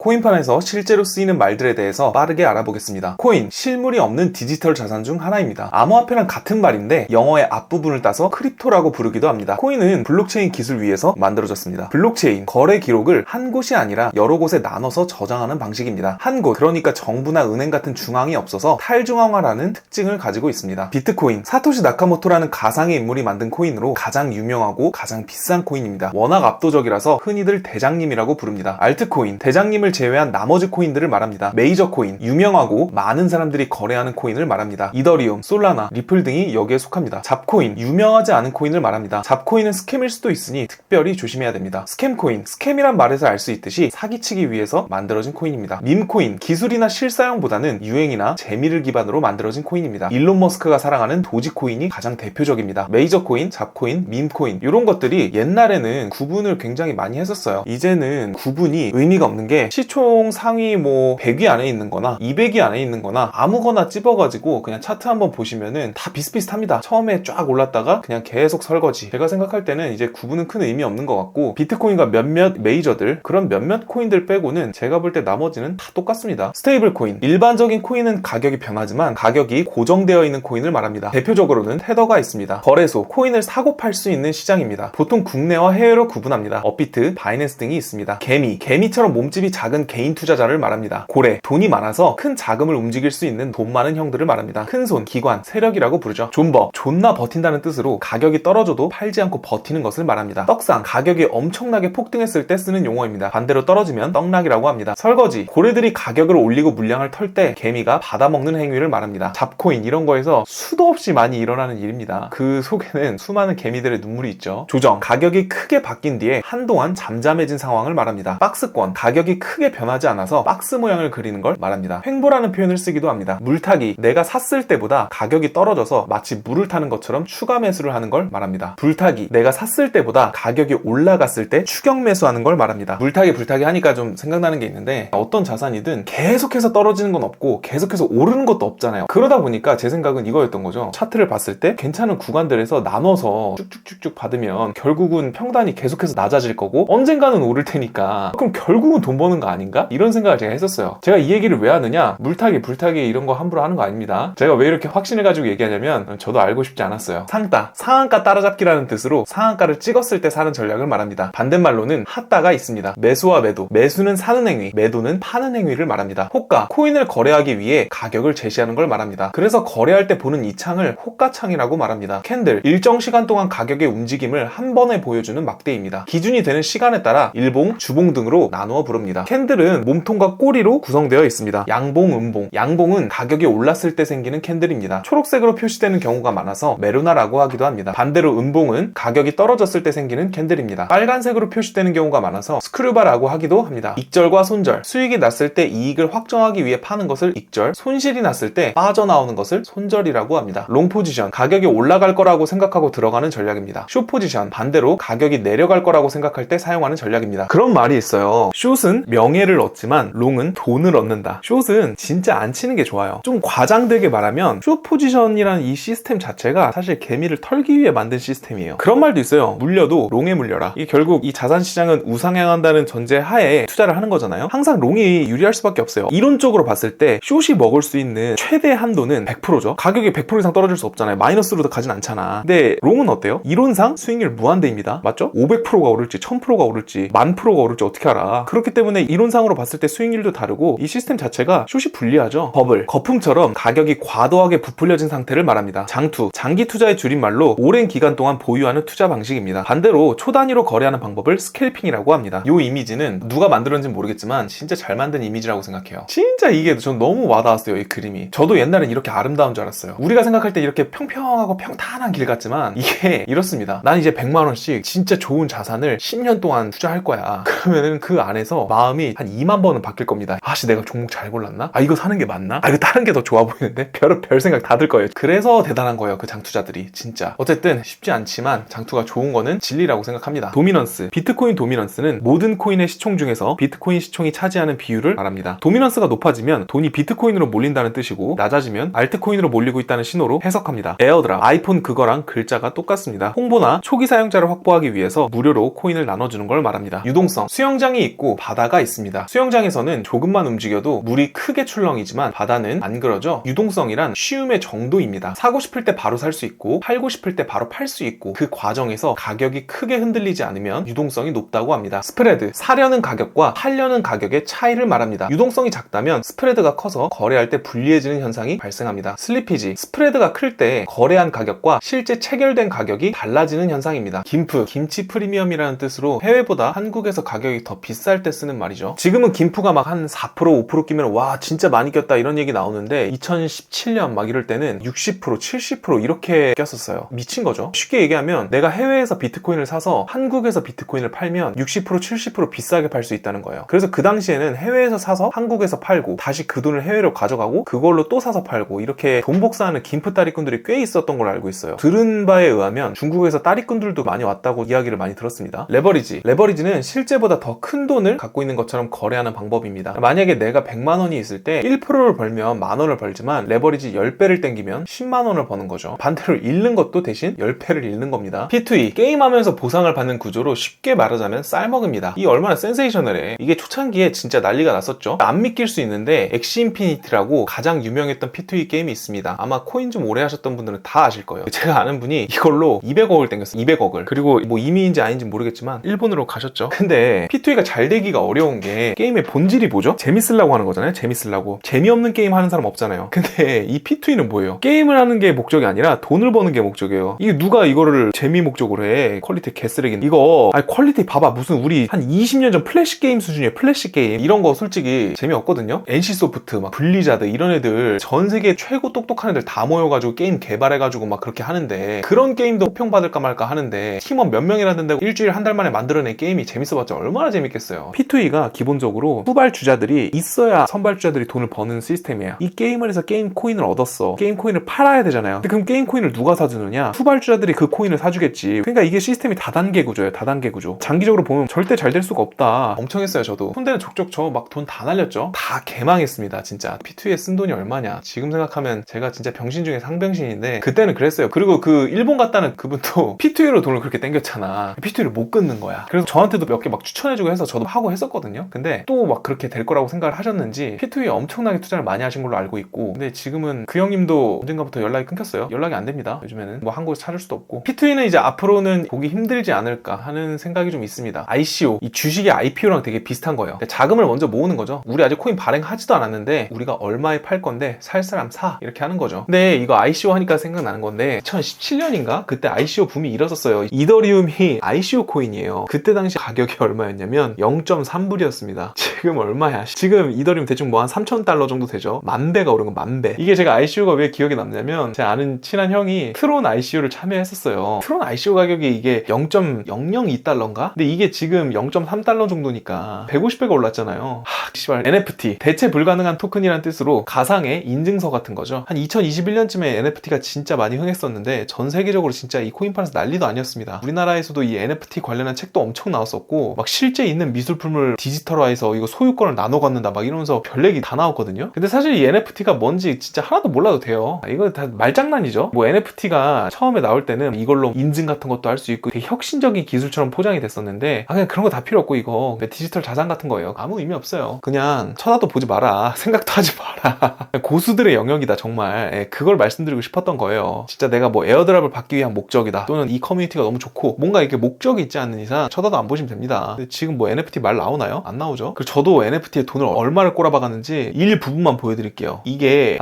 코인판에서 실제로 쓰이는 말들에 대해서 빠르게 알아보겠습니다. 코인, 실물이 없는 디지털 자산 중 하나입니다. 암호화폐랑 같은 말인데 영어의 앞부분을 따서 크립토라고 부르기도 합니다. 코인은 블록체인 기술 위에서 만들어졌습니다. 블록체인, 거래 기록을 한 곳이 아니라 여러 곳에 나눠서 저장하는 방식입니다. 한 곳, 그러니까 정부나 은행 같은 중앙이 없어서 탈중앙화라는 특징을 가지고 있습니다. 비트코인, 사토시 나카모토라는 가상의 인물이 만든 코인으로 가장 유명하고 가장 비싼 코인입니다. 워낙 압도적이라서 흔히들 대장님이라고 부릅니다. 알트코인, 대장님을 제외한 나머지 코인들을 말합니다. 메이저 코인, 유명하고 많은 사람들이 거래하는 코인을 말합니다. 이더리움, 솔라나, 리플 등이 여기에 속합니다. 잡코인, 유명하지 않은 코인을 말합니다. 잡코인은 스캠일 수도 있으니 특별히 조심해야 됩니다. 스캠코인, 스캠이란 말에서 알 수 있듯이 사기치기 위해서 만들어진 코인입니다. 밈코인, 기술이나 실사용보다는 유행이나 재미를 기반으로 만들어진 코인입니다. 일론 머스크가 사랑하는 도지코인이 가장 대표적입니다. 메이저 코인, 잡코인, 밈코인 이런 것들이 옛날에는 구분을 굉장히 많이 했었어요. 이제는 구분이 의미가 없는 게 시총 상위 100위 안에 있는 거나 200위 안에 있는 거나 아무거나 찝어가지고 그냥 차트 한번 보시면은 다 비슷비슷합니다. 처음에 쫙 올랐다가 그냥 계속 설거지. 제가 생각할 때는 이제 구분은 큰 의미 없는 것 같고, 비트코인과 몇몇 메이저들, 그런 몇몇 코인들 빼고는 제가 볼 때 나머지는 다 똑같습니다. 스테이블 코인, 일반적인 코인은 가격이 변하지만 가격이 고정되어 있는 코인을 말합니다. 대표적으로는 테더가 있습니다. 거래소, 코인을 사고 팔 수 있는 시장입니다. 보통 국내와 해외로 구분합니다. 업비트, 바이낸스 등이 있습니다. 개미처럼 몸집이 작은 개인 투자자를 말합니다. 고래, 돈이 많아서 큰 자금을 움직일 수 있는 돈 많은 형들을 말합니다. 큰손, 기관, 세력이라고 부르죠. 존버, 존나 버틴다는 뜻으로 가격이 떨어져도 팔지 않고 버티는 것을 말합니다. 떡상, 가격이 엄청나게 폭등했을 때 쓰는 용어입니다. 반대로 떨어지면 떡락이라고 합니다. 설거지, 고래들이 가격을 올리고 물량을 털 때 개미가 받아먹는 행위를 말합니다. 잡코인, 이런 거에서 수도 없이 많이 일어나는 일입니다. 그 속에는 수많은 개미들의 눈물이 있죠. 조정, 가격이 크게 바뀐 뒤에 한동안 잠잠해진 상황을 말합니다. 박스권, 가격이 크게 변하지 않아서 박스 모양을 그리는 걸 말합니다. 횡보라는 표현을 쓰기도 합니다. 물타기, 내가 샀을 때보다 가격이 떨어져서 마치 물을 타는 것처럼 추가 매수를 하는 걸 말합니다. 불타기, 내가 샀을 때보다 가격이 올라갔을 때 추격 매수하는 걸 말합니다. 물타기, 불타기 하니까 좀 생각나는 게 있는데, 어떤 자산이든 계속해서 떨어지는 건 없고 계속해서 오르는 것도 없잖아요. 그러다 보니까 제 생각은 이거였던 거죠. 차트를 봤을 때 괜찮은 구간들에서 나눠서 쭉쭉쭉쭉 받으면 결국은 평단이 계속해서 낮아질 거고 언젠가는 오를 테니까 그럼 결국은 돈 버는 거 아닌가? 이런 생각을 제가 했었어요. 제가 이 얘기를 왜 하느냐? 물타기, 불타기 이런 거 함부로 하는 거 아닙니다. 제가 왜 이렇게 확신을 가지고 얘기하냐면 저도 알고 싶지 않았어요. 상한가 따라잡기라는 뜻으로 상한가를 찍었을 때 사는 전략을 말합니다. 반대말로는 핫다가 있습니다. 매수와 매도, 매수는 사는 행위, 매도는 파는 행위를 말합니다. 호가, 코인을 거래하기 위해 가격을 제시하는 걸 말합니다. 그래서 거래할 때 보는 이 창을 호가창이라고 말합니다. 캔들, 일정 시간 동안 가격의 움직임을 한 번에 보여주는 막대입니다. 기준이 되는 시간에 따라 일봉, 주봉 등으로 나누어 부릅니다. 캔들은 몸통과 꼬리로 구성되어 있습니다. 양봉, 음봉, 양봉은 가격이 올랐을 때 생기는 캔들입니다. 초록색으로 표시되는 경우가 많아서 메루나라고 하기도 합니다. 반대로 음봉은 가격이 떨어졌을 때 생기는 캔들입니다. 빨간색으로 표시되는 경우가 많아서 스크류바라고 하기도 합니다. 익절과 손절, 수익이 났을 때 이익을 확정하기 위해 파는 것을 익절, 손실이 났을 때 빠져나오는 것을 손절이라고 합니다. 롱 포지션, 가격이 올라갈 거라고 생각하고 들어가는 전략입니다. 숏 포지션, 반대로 가격이 내려갈 거라고 생각할 때 사용하는 전략입니다. 그런 말이 있어요. 숏은 명예를 얻지만 롱은 돈을 얻는다. 숏은 진짜 안 치는 게 좋아요. 좀 과장되게 말하면 숏 포지션이라는 이 시스템 자체가 사실 개미를 털기 위해 만든 시스템이에요. 그런 말도 있어요. 물려도 롱에 물려라. 이게 결국 이 자산시장은 우상향한다는 전제 하에 투자를 하는 거잖아요. 항상 롱이 유리할 수밖에 없어요. 이론적으로 봤을 때 숏이 먹을 수 있는 최대 한도는 100%죠. 가격이 100% 이상 떨어질 수 없잖아요. 마이너스로도 가진 않잖아. 근데 롱은 어때요? 이론상 수익률 무한대입니다. 맞죠? 500%가 오를지 1000%가 오를지 10,000%가 오를지 어떻게 알아? 그렇기 때문에 이론상으로 봤을 때 수익률도 다르고 이 시스템 자체가 숏이 불리하죠. 버블, 거품처럼 가격이 과도하게 부풀려진 상태를 말합니다. 장투, 장기 투자의 줄임말로 오랜 기간 동안 보유하는 투자 방식입니다. 반대로 초단위로 거래하는 방법을 스캘핑이라고 합니다. 이 이미지는 누가 만들었는지 모르겠지만 진짜 잘 만든 이미지라고 생각해요. 진짜 이게 전 너무 와닿았어요. 이 그림이. 저도 옛날엔 이렇게 아름다운 줄 알았어요. 우리가 생각할 때 이렇게 평평하고 평탄한 길 같지만 이게 이렇습니다. 난 이제 100만 원씩 진짜 좋은 자산을 10년 동안 투자할 거야. 그러면은 그 안에서 마음이 한 2만 번은 바뀔 겁니다. 아씨, 내가 종목 잘 골랐나? 아, 이거 사는 게 맞나? 아, 이거 다른 게 더 좋아 보이는데? 별 생각 다 들 거예요. 그래서 대단한 거예요, 그 장투자들이. 진짜. 어쨌든 쉽지 않지만 장투가 좋은 거는 진리라고 생각합니다. 도미넌스, 비트코인 도미넌스는 모든 코인의 시총 중에서 비트코인 시총이 차지하는 비율을 말합니다. 도미넌스가 높아지면 돈이 비트코인으로 몰린다는 뜻이고, 낮아지면 알트코인으로 몰리고 있다는 신호로 해석합니다. 에어드랍, 아이폰 그거랑 글자가 똑같습니다. 홍보나 초기 사용자를 확보하기 위해서 무료로 코인을 나눠주는 걸 말합니다. 유동성, 수영장이 있고 바다가 있습니다. 있습니다. 수영장에서는 조금만 움직여도 물이 크게 출렁이지만 바다는 안 그러죠. 유동성이란 쉬움의 정도입니다. 사고 싶을 때 바로 살 수 있고 팔고 싶을 때 바로 팔 수 있고 그 과정에서 가격이 크게 흔들리지 않으면 유동성이 높다고 합니다. 스프레드, 사려는 가격과 팔려는 가격의 차이를 말합니다. 유동성이 작다면 스프레드가 커서 거래할 때 불리해지는 현상이 발생합니다. 슬리피지, 스프레드가 클 때 거래한 가격과 실제 체결된 가격이 달라지는 현상입니다. 김프, 김치 프리미엄이라는 뜻으로 해외보다 한국에서 가격이 더 비쌀 때 쓰는 말이죠. 지금은 김프가 막 한 4%, 5% 끼면 와 진짜 많이 꼈다 이런 얘기 나오는데 2017년 막 이럴 때는 60%, 70% 이렇게 꼈었어요. 미친 거죠. 쉽게 얘기하면 내가 해외에서 비트코인을 사서 한국에서 비트코인을 팔면 60%, 70% 비싸게 팔 수 있다는 거예요. 그래서 그 당시에는 해외에서 사서 한국에서 팔고 다시 그 돈을 해외로 가져가고 그걸로 또 사서 팔고 이렇게 돈 복사하는 김프 따리꾼들이 꽤 있었던 걸로 알고 있어요. 들은 바에 의하면 중국에서 따리꾼들도 많이 왔다고 이야기를 많이 들었습니다. 레버리지, 레버리지는 실제보다 더 큰 돈을 갖고 있는 것처럼 거래하는 방법입니다. 만약에 내가 100만 원이 있을 때 1%를 벌면 만 원을 벌지만 레버리지 10배를 땡기면 10만 원을 버는 거죠. 반대로 잃는 것도 대신 10배를 잃는 겁니다. P2E, 게임하면서 보상을 받는 구조로 쉽게 말하자면 쌀먹입니다. 이 얼마나 센세이셔널해. 이게 초창기에 진짜 난리가 났었죠. 안 믿길 수 있는데 엑시 인피니티라고 가장 유명했던 P2E 게임이 있습니다. 아마 코인 좀 오래 하셨던 분들은 다 아실 거예요. 제가 아는 분이 이걸로 200억을 땡겼어요. 200억을. 그리고 뭐 이민인지 아닌지 모르겠지만 일본으로 가셨죠. 근데 P2E가 잘 되기가 어려운 게 게임의 본질이 뭐죠? 재밌으려고 하는 거잖아요. 재밌으려고. 재미없는 게임 하는 사람 없잖아요. 근데 이 P2E는 뭐예요? 게임을 하는 게 목적이 아니라 돈을 버는 게 목적이에요. 이게 누가 이거를 재미 목적으로 해? 퀄리티 개쓰레기. 이거 아니 퀄리티 봐봐. 무슨 우리 한 20년 전 플래시 게임 수준이에요. 플래시 게임. 이런 거 솔직히 재미없거든요. NC소프트, 막 블리자드 이런 애들 전 세계 최고 똑똑한 애들 다 모여가지고 게임 개발해가지고 막 그렇게 하는데 그런 게임도 호평받을까 말까 하는데 팀원 몇 명이나 된다고 일주일 한 달 만에 만들어낸 게임이 재밌어봤자 얼마나 재밌겠어요. P2E가 기본적으로 후발주자들이 있어야 선발주자들이 돈을 버는 시스템이에요. 이 게임을 해서 게임 코인을 얻었어. 게임 코인을 팔아야 되잖아요. 근데 그럼 게임 코인을 누가 사주느냐? 후발주자들이 그 코인을 사주겠지. 그러니까 이게 시스템이 다단계 구조예요. 다단계 구조. 장기적으로 보면 절대 잘 될 수가 없다. 엄청 했어요. 저도. 손대는 족족 저 막 돈 다 날렸죠. 다 개망했습니다. 진짜. P2E에 쓴 돈이 얼마냐. 지금 생각하면 제가 진짜 병신 중에 상병신인데 그때는 그랬어요. 그리고 그 일본 갔다는 그분도 P2E로 돈을 그렇게 땡겼잖아. P2E를 못 끊는 거야. 그래서 저한테도 몇 개 막 추천해주고 해서 저도 하고 했었거든요. 근데 또 막 그렇게 될 거라고 생각을 하셨는지 P2E에 엄청나게 투자를 많이 하신 걸로 알고 있고 근데 지금은 그 형님도 언젠가부터 연락이 끊겼어요. 연락이 안 됩니다. 요즘에는 뭐 한국에서 찾을 수도 없고 P2E는 이제 앞으로는 보기 힘들지 않을까 하는 생각이 좀 있습니다. ICO, 이 주식의 IPO랑 되게 비슷한 거예요. 자금을 먼저 모으는 거죠. 우리 아직 코인 발행하지도 않았는데 우리가 얼마에 팔 건데 살 사람 사 이렇게 하는 거죠. 근데 이거 ICO 하니까 생각나는 건데 2017년인가? 그때 ICO 붐이 일었었어요. 이더리움이 ICO 코인이에요. 그때 당시 가격이 얼마였냐면 0.3불이었습니다. 지금 얼마야? 지금 이더리움 대충 뭐 한 3,000달러 정도 되죠. 10,000배가 오른 거 10,000배. 이게 제가 ICO가 왜 기억에 남냐면 제가 아는 친한 형이 트론 ICO를 참여했었어요. 트론 ICO 가격이 이게 0.002달러인가? 근데 이게 지금 0.3달러 정도니까 150배가 올랐잖아요. 씨발 NFT 대체 불가능한 토큰이란 뜻으로 가상의 인증서 같은 거죠. 한 2021년쯤에 NFT가 진짜 많이 흥했었는데 전 세계적으로 진짜 이 코인판에서 난리도 아니었습니다. 우리나라에서도 이 NFT 관련한 책도 엄청 나왔었고 막 실제 있는 미술품을 디지털화해서 이거 소유권을 나눠 갖는다 막 이러면서 별 얘기 다 나왔거든요. 근데 사실 이 NFT가 뭔지 진짜 하나도 몰라도 돼요. 이거 다 말장난이죠. 뭐 NFT가 처음에 나올 때는 이걸로 인증 같은 것도 할 수 있고 되게 혁신적인 기술처럼 포장이 됐었는데 그냥 그런 거 다 필요 없고 이거 디지털 자산 같은 거예요. 아무 의미 없어요. 그냥 쳐다도 보지 마라. 생각도 하지 마라. 고수들의 영역이다 정말. 그걸 말씀드리고 싶었던 거예요. 진짜 내가 뭐 에어드랍을 받기 위한 목적이다 또는 이 커뮤니티가 너무 좋고 뭔가 이렇게 목적이 있지 않는 이상 쳐다도 안 보시면 됩니다. 근데 지금 뭐 NFT 말 나오나요? 안 나오죠. 그리고 저도 NFT에 돈을 얼마를 꼬라박았는지 일부분만 보여드릴게요. 이게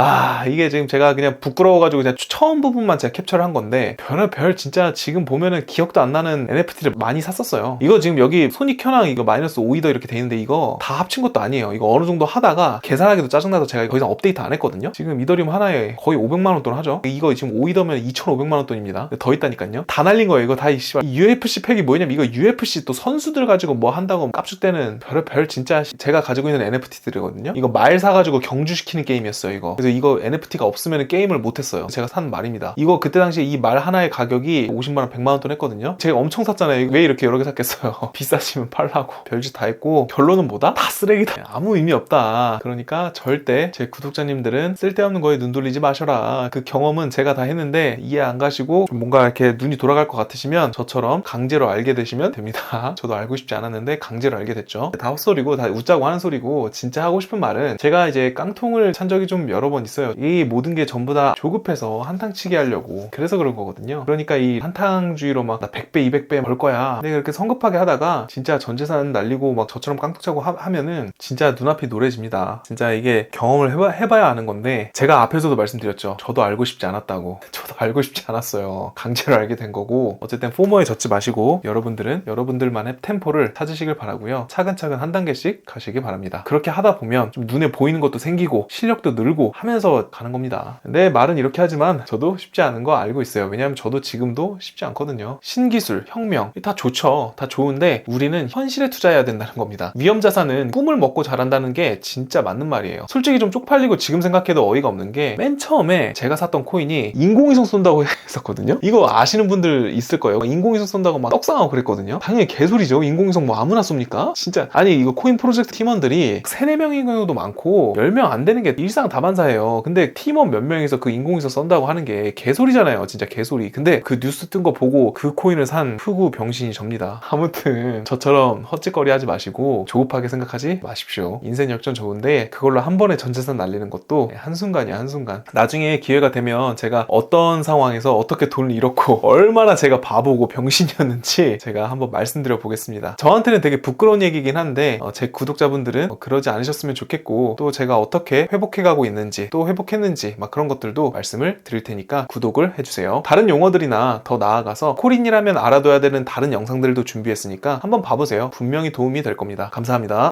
지금 제가 그냥 부끄러워가지고 그냥 처음 부분만 제가 캡처를 한 건데 별의별 진짜 지금 보면은 기억도 안 나는 NFT를 많이 샀었어요. 이거 지금 여기 손익현황 이거 마이너스 5이더 이렇게 돼 있는데 이거 다 합친 것도 아니에요. 이거 어느 정도 하다가 계산하기도 짜증나서 제가 더 이상 업데이트 안 했거든요. 지금 이더리움 하나에 거의 500만원 돈 하죠. 이거 지금 5이더면 2,500만원 돈입니다. 더 있다니까요. 다 날린 거예요. 이거 다 UFC 팩이 뭐냐면 이거 UFC 또 선수들 가지고 뭐 한다고 깝죽대는 별의별 진짜 제가 가지고 있는 NFT들이거든요. 이거 말 사가지고 경주시키는 게임이었어요. 이거. 그래서 이거 NFT가 없으면 게임을 못했어요. 제가 산 말입니다. 이거 그때 당시에 이 말 하나의 가격이 50만원 100만원 돈 했거든요. 제가 엄청 샀잖아요. 왜 이렇게 여러 개 샀겠어요. 비싸지면 팔라고 별짓 다 했고 결론은 뭐다? 다 쓰레기다. 아무 의미 없다. 그러니까 절대 제 구독자님들은 쓸데없는 거에 눈 돌리지 마셔라. 그 경험은 제가 다 했는데 이해 안 가시고 좀 뭔가 이렇게 눈이 돌아갈 것 같으시면 저처럼 강제로 알게 되시면 됩니다. 저도 알고 싶지 않았는데 강제로 알게 됐죠. 다 헛소리고 다 웃자고 하는 소리고, 진짜 하고 싶은 말은, 제가 이제 깡통을 찬 적이 좀 여러 번 있어요. 이 모든 게 전부 다 조급해서 한탕치기 하려고, 그래서 그런 거거든요. 그러니까 이 한탕주의로 막 나 100배 200배 벌 거야, 내가 이렇게 성급하게 하다가 진짜 전 재산 날리고 막 저처럼 깡통 차고 하면은 진짜 눈앞이 노래집니다. 진짜 이게 경험을 해봐야 아는 건데, 제가 앞에서도 말씀드렸죠. 저도 알고 싶지 않았다고. 저도 알고 싶지 않았어요. 강제로 알게 된 거고. 어쨌든 포모에 젖지 마시고 여러분들은 여러분들만의 템포를 찾으시길 바라고요. 차근차근 한 단계씩 가시길 바랍니다. 그렇게 하다 보면 좀 눈에 보이는 것도 생기고 실력도 늘고 하면서 가는 겁니다. 내 말은 이렇게 하지만 저도 쉽지 않은 거 알고 있어요. 왜냐하면 저도 지금도 쉽지 않거든요. 신기술, 혁명 다 좋죠. 다 좋은데 우리는 현실에 투자해야 된다는 겁니다. 위험자산은 꿈을 먹고 자란다는 게 진짜 맞는 말이에요. 솔직히 좀 쪽팔리고 지금 생각해도 어이가 없는 게, 맨 처음에 제가 샀던 코인이 인공위성 쏜다고 했었거든요. 이거 아시는 분들 있을 거예요. 인공위성 쏜다고 막 떡상하고 그랬거든요. 당연히 개소리죠. 인공위성 뭐 아무나 쏩니까? 진짜. 아니 이거 코인 프로젝트 팀원들이 3, 4명인 경우도 많고 10명 안 되는 게 일상다반사예요. 근데 팀원 몇 명이서 그 인공위성 쏜다고 하는 게 개소리잖아요. 진짜 개소리. 근데 그 뉴스 뜬 거 보고 그 코인을 산 흑우 병신이 접니다. 아무튼 저처럼 헛짓거리 하지 마시고 조급하게 생각하지 마십시오. 인생 역전 좋은데 그걸로 한 번에 전 재산 날리는 것도 한순간이야, 한순간. 나중에 기회가 되면 제가 어떤 상황에서 어떻게 돈을 잃었고 얼마나 제가 바보고 병신이었는지 제가 한번 말씀드려 보겠습니다. 저한테는 되게 부끄러운 얘기긴 한데 제 구독자분들은 그러지 않으셨으면 좋겠고, 또 제가 어떻게 회복해가고 있는지, 또 회복했는지 막 그런 것들도 말씀을 드릴 테니까 구독을 해주세요. 다른 용어들이나 더 나아가서 코린이라면 알아둬야 되는 다른 영상들도 준비했으니까 한번 봐보세요. 분명히 도움이 될 겁니다. 감사합니다.